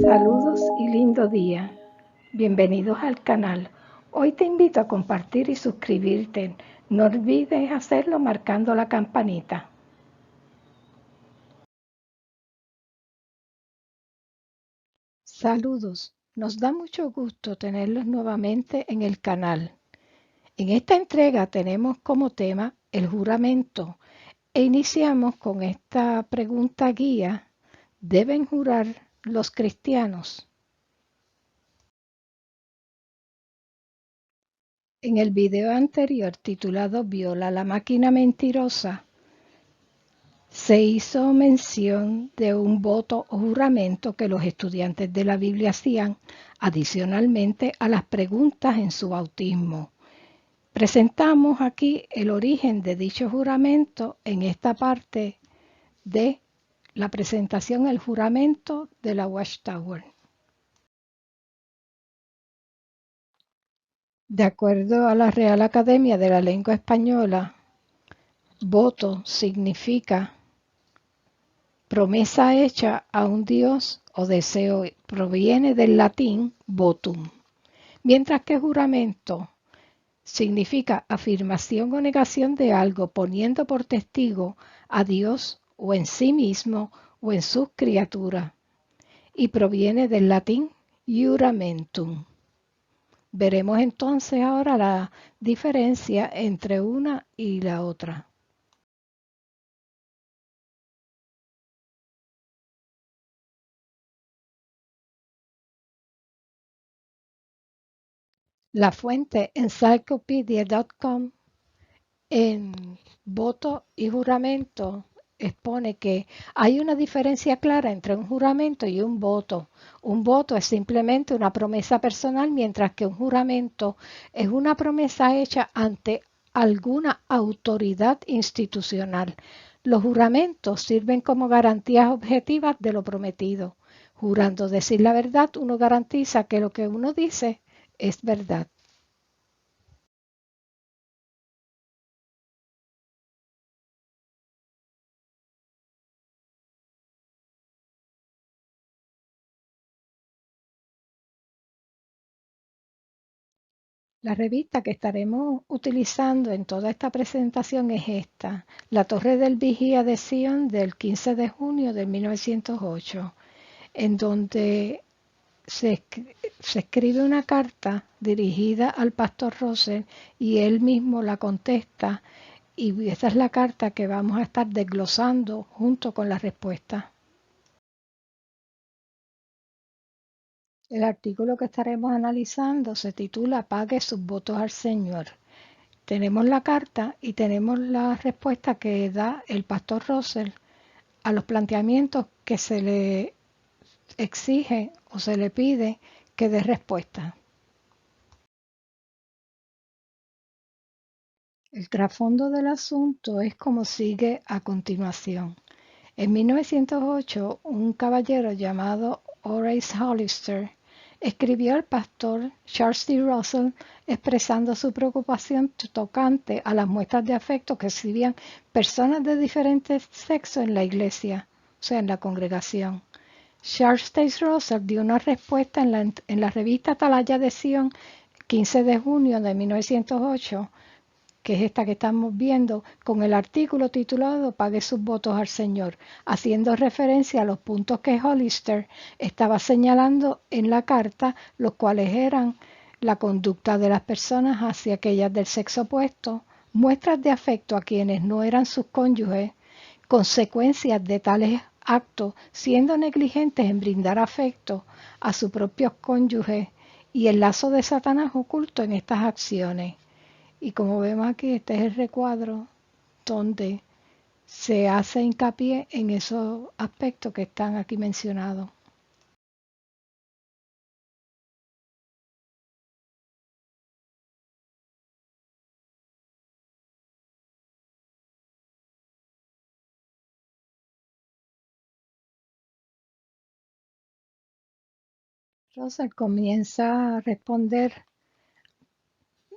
Saludos y lindo día. Bienvenidos al canal. Hoy te invito a compartir y suscribirte. No olvides hacerlo marcando la campanita. Saludos. Nos da mucho gusto tenerlos nuevamente en el canal. En esta entrega tenemos como tema el juramento e iniciamos con esta pregunta guía. ¿Deben jurar los cristianos? En el video anterior titulado Viola la máquina mentirosa, se hizo mención de un voto o juramento que los estudiantes de la Biblia hacían adicionalmente a las preguntas en su bautismo. Presentamos aquí el origen de dicho juramento en esta parte de la presentación, el juramento de la Watchtower. De acuerdo a la Real Academia de la Lengua Española, voto significa promesa hecha a un dios o deseo, proviene del latín votum, mientras que juramento significa afirmación o negación de algo poniendo por testigo a Dios o en sí mismo o en sus criaturas, y proviene del latín juramentum. Veremos entonces ahora la diferencia entre una y la otra. La fuente encyclopedia.com en voto y juramento expone que hay una diferencia clara entre un juramento y un voto. Un voto es simplemente una promesa personal, mientras que un juramento es una promesa hecha ante alguna autoridad institucional. Los juramentos sirven como garantías objetivas de lo prometido. Jurando decir la verdad, uno garantiza que lo que uno dice es verdad. La revista que estaremos utilizando en toda esta presentación es esta, La Torre del Vigía de Sion del 15 de junio de 1908, en donde se escribe una carta dirigida al pastor Russell y él mismo la contesta, y esta es la carta que vamos a estar desglosando junto con la respuesta. El artículo que estaremos analizando se titula Pague sus votos al Señor. Tenemos la carta y tenemos la respuesta que da el pastor Russell a los planteamientos que se le exige o se le pide que dé respuesta. El trasfondo del asunto es como sigue a continuación. En 1908, un caballero llamado Horace Hollister escribió al pastor Charles D. Russell expresando su preocupación tocante a las muestras de afecto que exhibían personas de diferentes sexos en la iglesia, o sea, en la congregación. Charles D. Russell dio una respuesta en la revista Atalaya de Sion, 15 de junio de 1908, que es esta que estamos viendo, con el artículo titulado Pague sus votos al Señor, haciendo referencia a los puntos que Hollister estaba señalando en la carta, los cuales eran la conducta de las personas hacia aquellas del sexo opuesto, muestras de afecto a quienes no eran sus cónyuges, consecuencias de tales actos siendo negligentes en brindar afecto a sus propios cónyuges y el lazo de Satanás oculto en estas acciones. Y como vemos aquí, este es el recuadro donde se hace hincapié en esos aspectos que están aquí mencionados. Russell comienza a responder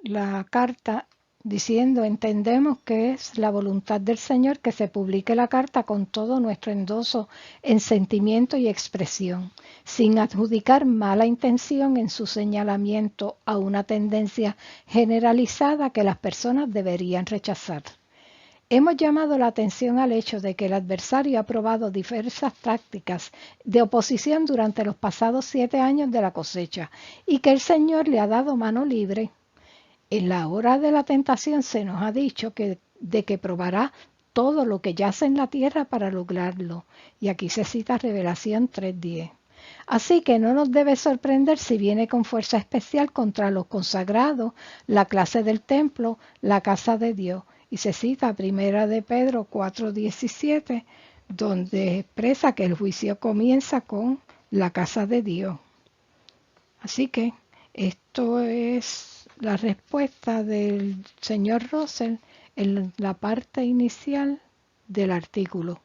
la carta diciendo: entendemos que es la voluntad del Señor que se publique la carta con todo nuestro endoso en sentimiento y expresión, sin adjudicar mala intención en su señalamiento a una tendencia generalizada que las personas deberían rechazar. Hemos llamado la atención al hecho de que el adversario ha probado diversas tácticas de oposición durante los pasados 7 años de la cosecha y que el Señor le ha dado mano libre. En la hora de la tentación se nos ha dicho de que probará todo lo que yace en la tierra para lograrlo. Y aquí se cita Revelación 3:10. Así que no nos debe sorprender si viene con fuerza especial contra los consagrados, la clase del templo, la casa de Dios. Y se cita Primera de Pedro 4:17, donde expresa que el juicio comienza con la casa de Dios. Así que esto es la respuesta del señor Russell en la parte inicial del artículo.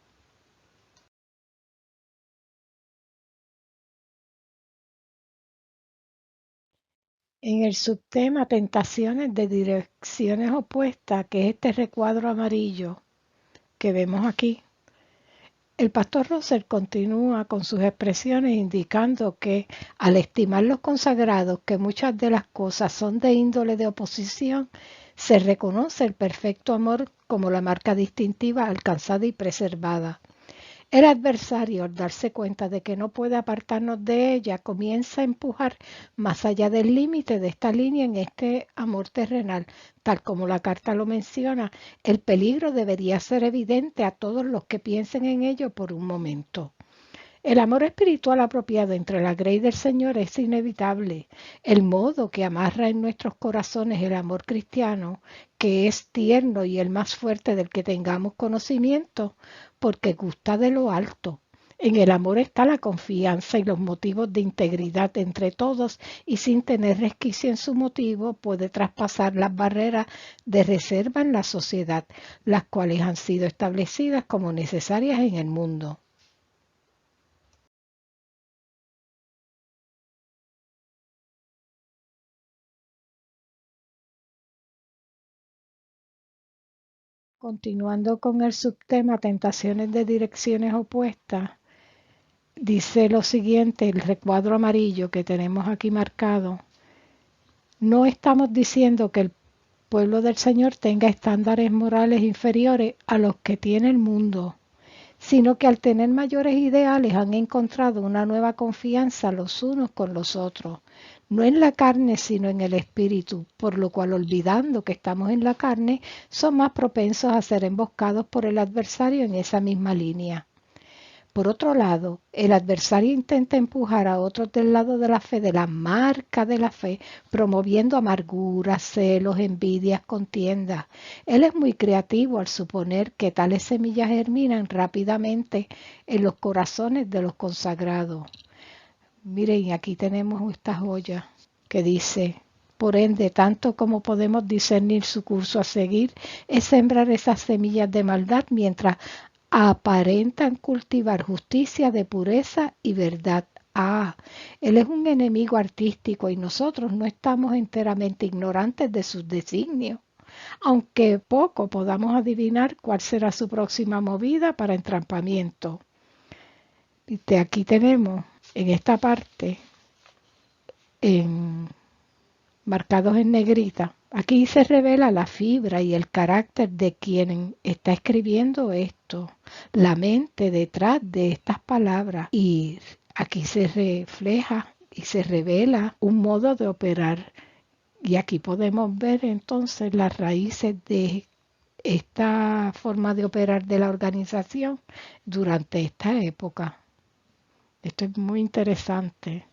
En el subtema Tentaciones de direcciones opuestas, que es este recuadro amarillo que vemos aquí, el pastor Russell continúa con sus expresiones indicando que al estimar los consagrados que muchas de las cosas son de índole de oposición, se reconoce el perfecto amor como la marca distintiva alcanzada y preservada. El adversario, al darse cuenta de que no puede apartarnos de ella, comienza a empujar más allá del límite de esta línea en este amor terrenal. Tal como la carta lo menciona, el peligro debería ser evidente a todos los que piensen en ello por un momento. El amor espiritual apropiado entre la grey del Señor es inevitable. El modo que amarra en nuestros corazones el amor cristiano, que es tierno y el más fuerte del que tengamos conocimiento, porque gusta de lo alto. En el amor está la confianza y los motivos de integridad entre todos, y sin tener resquicio en su motivo puede traspasar las barreras de reserva en la sociedad, las cuales han sido establecidas como necesarias en el mundo. Continuando con el subtema Tentaciones de direcciones opuestas, dice lo siguiente, el recuadro amarillo que tenemos aquí marcado. No estamos diciendo que el pueblo del Señor tenga estándares morales inferiores a los que tiene el mundo, sino que al tener mayores ideales han encontrado una nueva confianza los unos con los otros, no en la carne sino en el espíritu, por lo cual olvidando que estamos en la carne, son más propensos a ser emboscados por el adversario en esa misma línea. Por otro lado, el adversario intenta empujar a otros del lado de la fe, de la marca de la fe, promoviendo amarguras, celos, envidias, contiendas. Él es muy creativo al suponer que tales semillas germinan rápidamente en los corazones de los consagrados. Miren, aquí tenemos esta joya que dice: por ende, tanto como podemos discernir su curso a seguir, es sembrar esas semillas de maldad mientras aparentan cultivar justicia de pureza y verdad. Él es un enemigo artístico y nosotros no estamos enteramente ignorantes de sus designios, aunque poco podamos adivinar cuál será su próxima movida para entrampamiento. De aquí tenemos en esta parte, marcados en negrita, aquí se revela la fibra y el carácter de quien está escribiendo esto, la mente detrás de estas palabras. Y aquí se refleja y se revela un modo de operar. Y aquí podemos ver entonces las raíces de esta forma de operar de la organización durante esta época. Esto es muy interesante.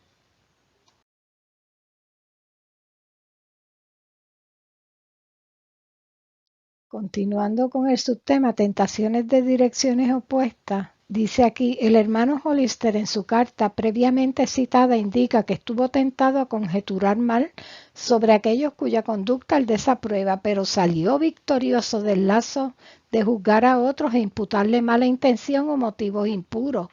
Continuando con el subtema Tentaciones de direcciones opuestas, dice aquí: el hermano Hollister en su carta previamente citada indica que estuvo tentado a conjeturar mal sobre aquellos cuya conducta él desaprueba, pero salió victorioso del lazo de juzgar a otros e imputarle mala intención o motivos impuros.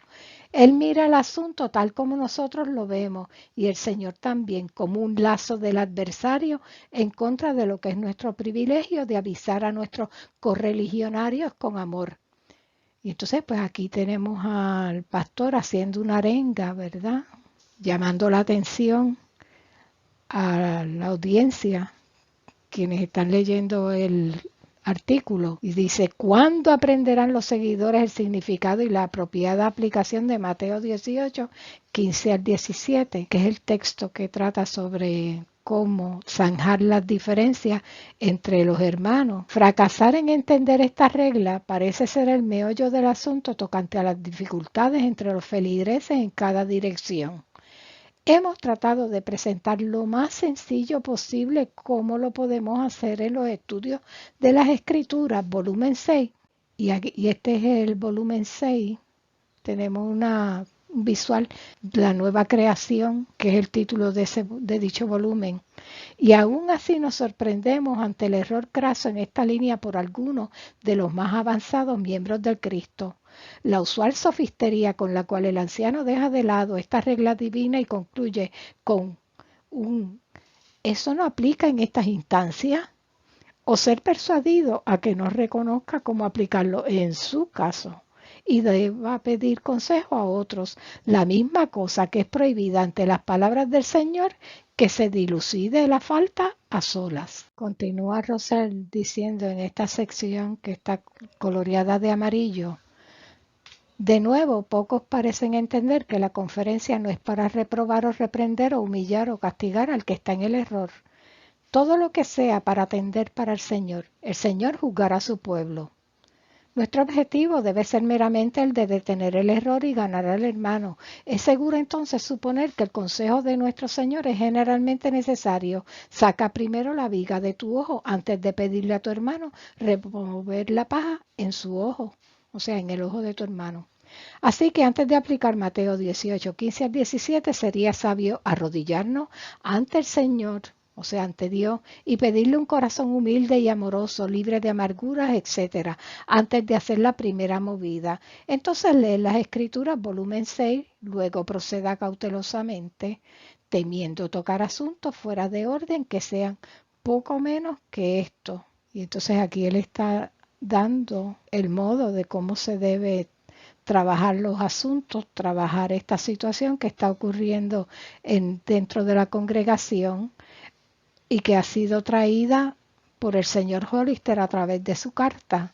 Él mira el asunto tal como nosotros lo vemos y el Señor también, como un lazo del adversario en contra de lo que es nuestro privilegio de avisar a nuestros correligionarios con amor. Y entonces pues aquí tenemos al pastor haciendo una arenga, ¿verdad? Llamando la atención a la audiencia, quienes están leyendo el artículo, y dice: ¿cuándo aprenderán los seguidores el significado y la apropiada aplicación de Mateo 18, 15 al 17, que es el texto que trata sobre cómo zanjar las diferencias entre los hermanos? Fracasar en entender esta regla parece ser el meollo del asunto tocante a las dificultades entre los feligreses en cada dirección. Hemos tratado de presentar lo más sencillo posible cómo lo podemos hacer en los estudios de las Escrituras, volumen 6. Y este es el volumen 6. Tenemos un visual de la nueva creación, que es el título de dicho volumen. Y aún así nos sorprendemos ante el error craso en esta línea por algunos de los más avanzados miembros del Cristo. La usual sofistería con la cual el anciano deja de lado esta regla divina y concluye con un «¿eso no aplica en estas instancias?», o ser persuadido a que no reconozca cómo aplicarlo en su caso y deba pedir consejo a otros. La misma cosa que es prohibida ante las palabras del Señor, que se dilucide la falta a solas. Continúa Rosel diciendo en esta sección que está coloreada de amarillo: de nuevo, pocos parecen entender que la conferencia no es para reprobar o reprender o humillar o castigar al que está en el error. Todo lo que sea para atender para el Señor juzgará a su pueblo. Nuestro objetivo debe ser meramente el de detener el error y ganar al hermano. Es seguro entonces suponer que el consejo de nuestro Señor es generalmente necesario. Saca primero la viga de tu ojo antes de pedirle a tu hermano remover la paja en su ojo, o sea, en el ojo de tu hermano. Así que antes de aplicar Mateo 18, 15 al 17, sería sabio arrodillarnos ante el Señor, o sea, ante Dios, y pedirle un corazón humilde y amoroso, libre de amarguras, etcétera, antes de hacer la primera movida. Entonces lee las Escrituras, volumen 6, luego proceda cautelosamente, temiendo tocar asuntos fuera de orden que sean poco menos que esto. Y entonces aquí él está dando el modo de cómo se debe trabajar los asuntos, trabajar esta situación que está ocurriendo dentro de la congregación y que ha sido traída por el señor Hollister a través de su carta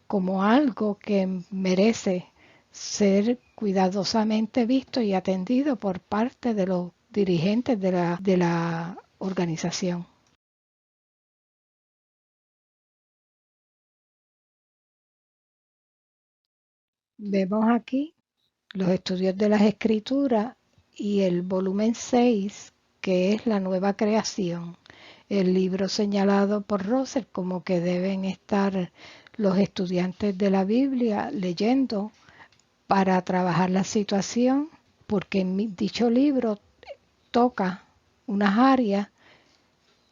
como algo que merece ser cuidadosamente visto y atendido por parte de los dirigentes de la organización. Vemos aquí los estudios de las Escrituras y el volumen 6, que es la nueva creación, el libro señalado por Russell como que deben estar los estudiantes de la Biblia leyendo para trabajar la situación, porque en dicho libro toca unas áreas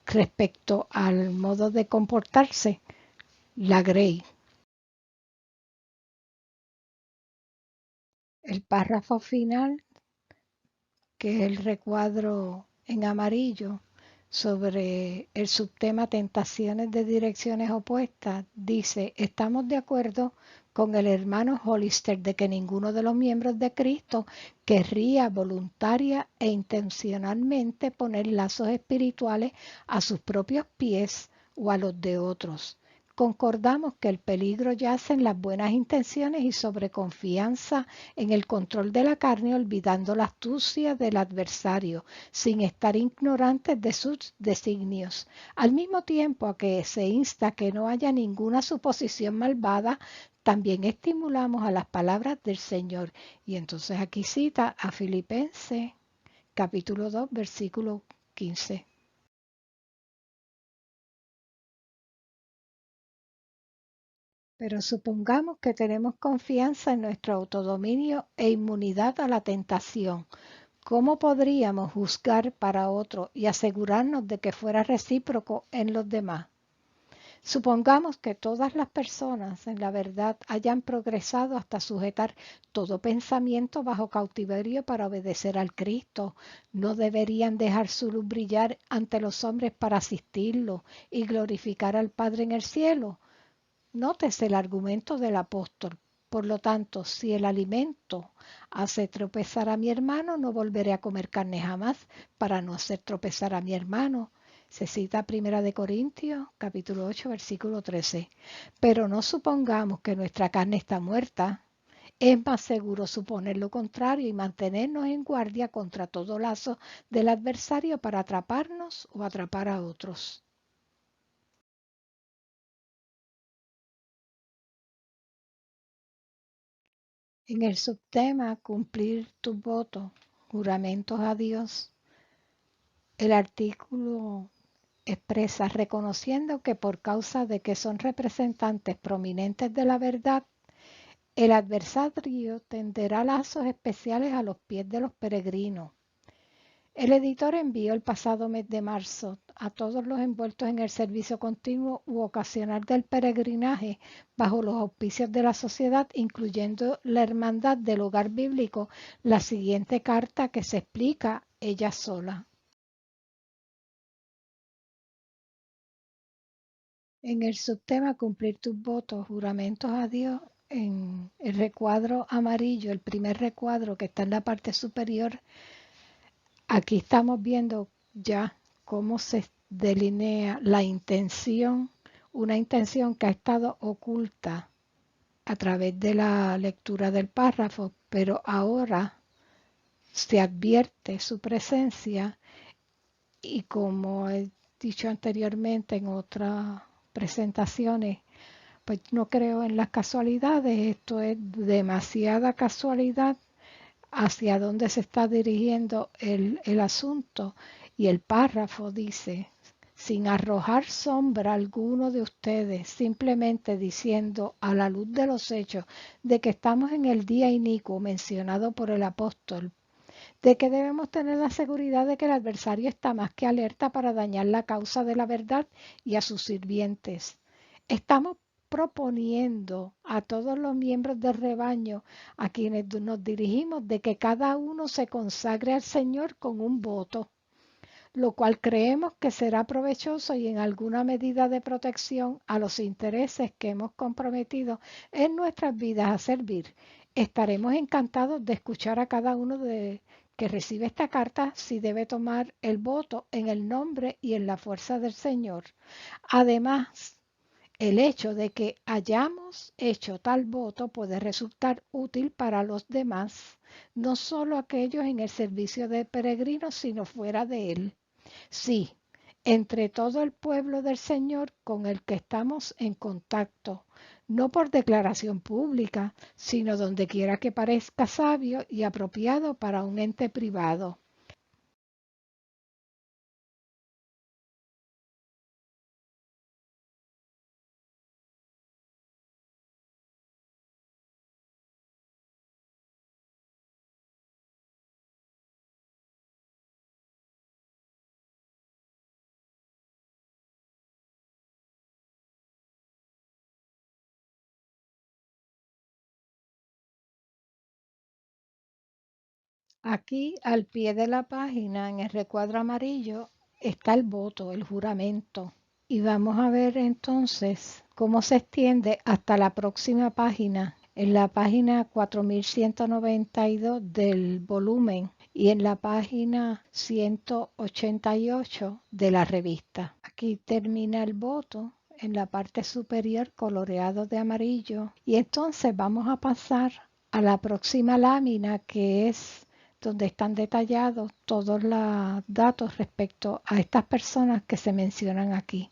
respecto al modo de comportarse la Grey. El párrafo final, que es el recuadro en amarillo sobre el subtema tentaciones de direcciones opuestas, dice: estamos de acuerdo con el hermano Hollister de que ninguno de los miembros de Cristo querría voluntaria e intencionalmente poner lazos espirituales a sus propios pies o a los de otros. Concordamos que el peligro yace en las buenas intenciones y sobreconfianza en el control de la carne, olvidando la astucia del adversario, sin estar ignorantes de sus designios. Al mismo tiempo a que se insta que no haya ninguna suposición malvada, también estimulamos a las palabras del Señor. Y entonces aquí cita a Filipenses capítulo 2, versículo 15. Pero supongamos que tenemos confianza en nuestro autodominio e inmunidad a la tentación. ¿Cómo podríamos juzgar para otro y asegurarnos de que fuera recíproco en los demás? Supongamos que todas las personas en la verdad hayan progresado hasta sujetar todo pensamiento bajo cautiverio para obedecer al Cristo. No deberían dejar su luz brillar ante los hombres para asistirlo y glorificar al Padre en el cielo. Nótese el argumento del apóstol. Por lo tanto, si el alimento hace tropezar a mi hermano, no volveré a comer carne jamás para no hacer tropezar a mi hermano. Se cita Primera de Corintios, capítulo 8, versículo 13. Pero no supongamos que nuestra carne está muerta. Es más seguro suponer lo contrario y mantenernos en guardia contra todo lazo del adversario para atraparnos o atrapar a otros. En el subtema cumplir tus votos, juramentos a Dios, el artículo expresa reconociendo que por causa de que son representantes prominentes de la verdad, el adversario tenderá lazos especiales a los pies de los peregrinos. El editor envió el pasado mes de marzo a todos los envueltos en el servicio continuo u ocasional del peregrinaje bajo los auspicios de la sociedad, incluyendo la Hermandad del Hogar Bíblico, la siguiente carta que se explica ella sola. En el subtema cumplir tus votos, juramentos a Dios, en el recuadro amarillo, el primer recuadro que está en la parte superior, aquí estamos viendo ya cómo se delinea la intención, una intención que ha estado oculta a través de la lectura del párrafo, pero ahora se advierte su presencia y como he dicho anteriormente en otras presentaciones, pues no creo en las casualidades, esto es demasiada casualidad hacia dónde se está dirigiendo el asunto. Y el párrafo dice, sin arrojar sombra a alguno de ustedes, simplemente diciendo a la luz de los hechos de que estamos en el día inicuo mencionado por el apóstol, de que debemos tener la seguridad de que el adversario está más que alerta para dañar la causa de la verdad y a sus sirvientes. Estamos proponiendo a todos los miembros del rebaño a quienes nos dirigimos de que cada uno se consagre al Señor con un voto, lo cual creemos que será provechoso y en alguna medida de protección a los intereses que hemos comprometido en nuestras vidas a servir. Estaremos encantados de escuchar a cada uno de que recibe esta carta si debe tomar el voto en el nombre y en la fuerza del Señor. Además, el hecho de que hayamos hecho tal voto puede resultar útil para los demás, no solo aquellos en el servicio de peregrinos, sino fuera de él. Sí, entre todo el pueblo del Señor con el que estamos en contacto, no por declaración pública, sino donde quiera que parezca sabio y apropiado para un ente privado. Aquí al pie de la página, en el recuadro amarillo, está el voto, el juramento. Y vamos a ver entonces cómo se extiende hasta la próxima página, en la página 4192 del volumen y en la página 188 de la revista. Aquí termina el voto en la parte superior coloreado de amarillo y entonces vamos a pasar a la próxima lámina que es donde están detallados todos los datos respecto a estas personas que se mencionan aquí.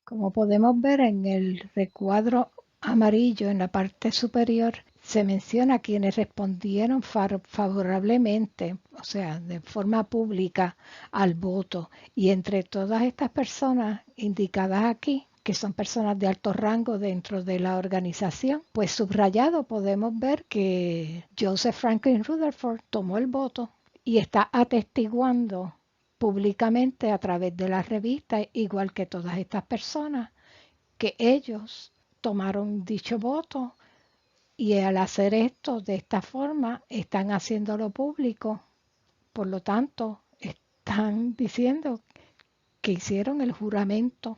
Como podemos ver en el recuadro amarillo en la parte superior, se menciona quienes respondieron favorablemente, o sea, de forma pública al voto. Y entre todas estas personas indicadas aquí, que son personas de alto rango dentro de la organización, pues subrayado podemos ver que Joseph Franklin Rutherford tomó el voto y está atestiguando públicamente a través de la revista, igual que todas estas personas, que ellos tomaron dicho voto y al hacer esto de esta forma están haciéndolo público. Por lo tanto, están diciendo que hicieron el juramento.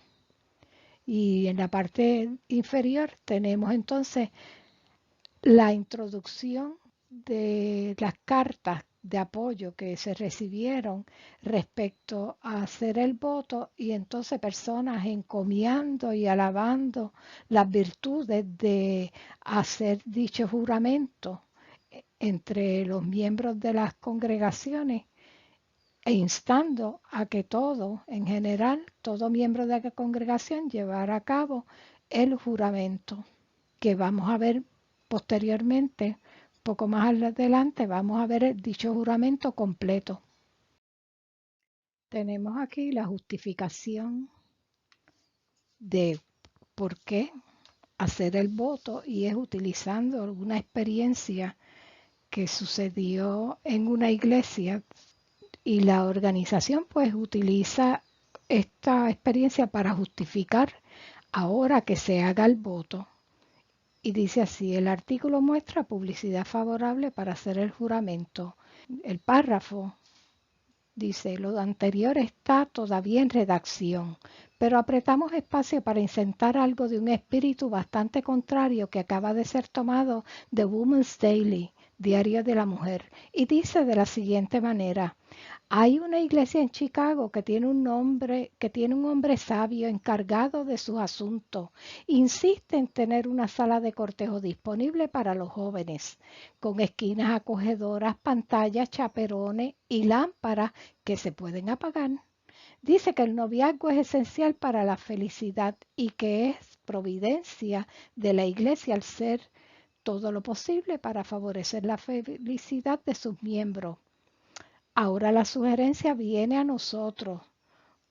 Y en la parte inferior tenemos entonces la introducción de las cartas de apoyo que se recibieron respecto a hacer el voto y entonces personas encomiando y alabando las virtudes de hacer dicho juramento entre los miembros de las congregaciones e instando a que todo, en general, todo miembro de la congregación llevara a cabo el juramento, que vamos a ver posteriormente, poco más adelante, vamos a ver el dicho juramento completo. Tenemos aquí la justificación de por qué hacer el voto y es utilizando alguna experiencia que sucedió en una iglesia y la organización pues utiliza esta experiencia para justificar ahora que se haga el voto. Y dice así, el artículo muestra publicidad favorable para hacer el juramento. El párrafo dice, lo anterior está todavía en redacción, pero apretamos espacio para insertar algo de un espíritu bastante contrario que acaba de ser tomado de Women's Daily, Diario de la Mujer, y dice de la siguiente manera, hay una iglesia en Chicago que tiene un hombre sabio encargado de sus asuntos. Insiste en tener una sala de cortejo disponible para los jóvenes, con esquinas acogedoras, pantallas, chaperones y lámparas que se pueden apagar. Dice que el noviazgo es esencial para la felicidad y que es providencia de la iglesia al ser todo lo posible para favorecer la felicidad de sus miembros. Ahora la sugerencia viene a nosotros.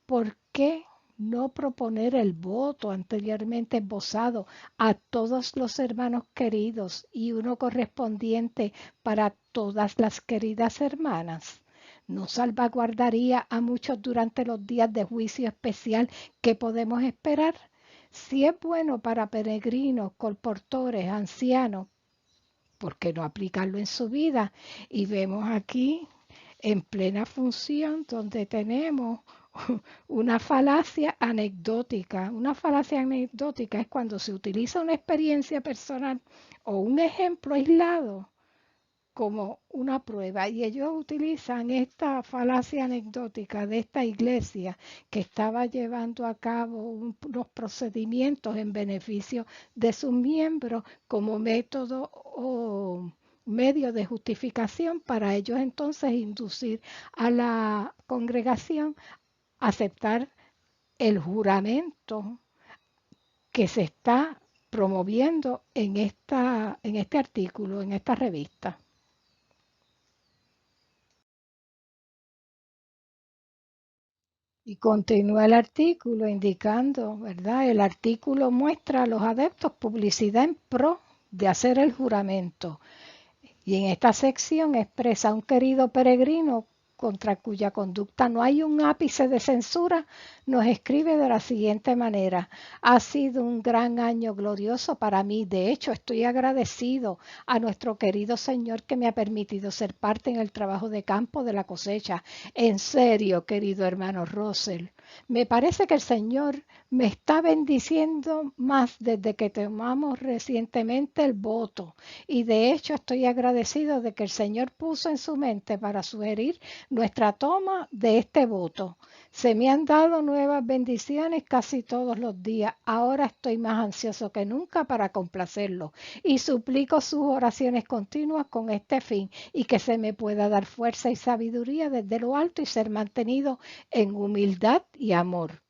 ¿Por qué no proponer el voto anteriormente esbozado a todos los hermanos queridos y uno correspondiente para todas las queridas hermanas? ¿No salvaguardaría a muchos durante los días de juicio especial que podemos esperar? Si es bueno para peregrinos, colportores, ancianos, ¿por qué no aplicarlo en su vida? Y vemos aquí en plena función donde tenemos una falacia anecdótica. Una falacia anecdótica es cuando se utiliza una experiencia personal o un ejemplo aislado como una prueba y ellos utilizan esta falacia anecdótica de esta iglesia que estaba llevando a cabo unos procedimientos en beneficio de sus miembros como método o medio de justificación para ellos entonces inducir a la congregación a aceptar el juramento que se está promoviendo en este artículo, en esta revista. Y continúa el artículo indicando, ¿verdad? El artículo muestra a los adeptos publicidad en pro de hacer el juramento. Y en esta sección expresa a un querido peregrino contra cuya conducta no hay un ápice de censura, nos escribe de la siguiente manera. Ha sido un gran año glorioso para mí. De hecho, estoy agradecido a nuestro querido Señor que me ha permitido ser parte en el trabajo de campo de la cosecha. En serio, querido hermano Russell, me parece que el Señor me está bendiciendo más desde que tomamos recientemente el voto. Y de hecho estoy agradecido de que el Señor puso en su mente para sugerir nuestra toma de este voto. Se me han dado nuevas bendiciones casi todos los días. Ahora estoy más ansioso que nunca para complacerlo y suplico sus oraciones continuas con este fin y que se me pueda dar fuerza y sabiduría desde lo alto y ser mantenido en humildad y amor.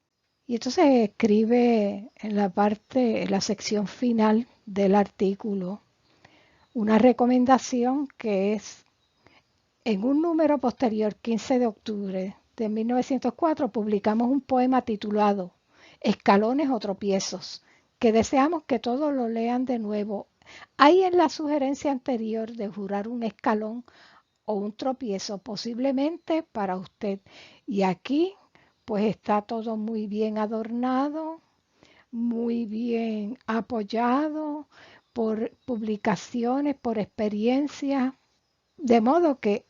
Y entonces escribe en la sección final del artículo, una recomendación que es en un número posterior, 15 de octubre de 1904, publicamos un poema titulado Escalones o tropiezos, que deseamos que todos lo lean de nuevo. Hay en la sugerencia anterior de jurar un escalón o un tropiezo posiblemente para usted. Y aquí pues está todo muy bien adornado. muy bien apoyado por publicaciones, por experiencias, de modo que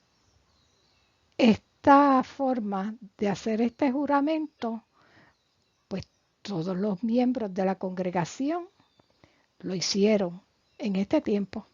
esta forma de hacer este juramento, pues todos los miembros de la congregación lo hicieron en este tiempo.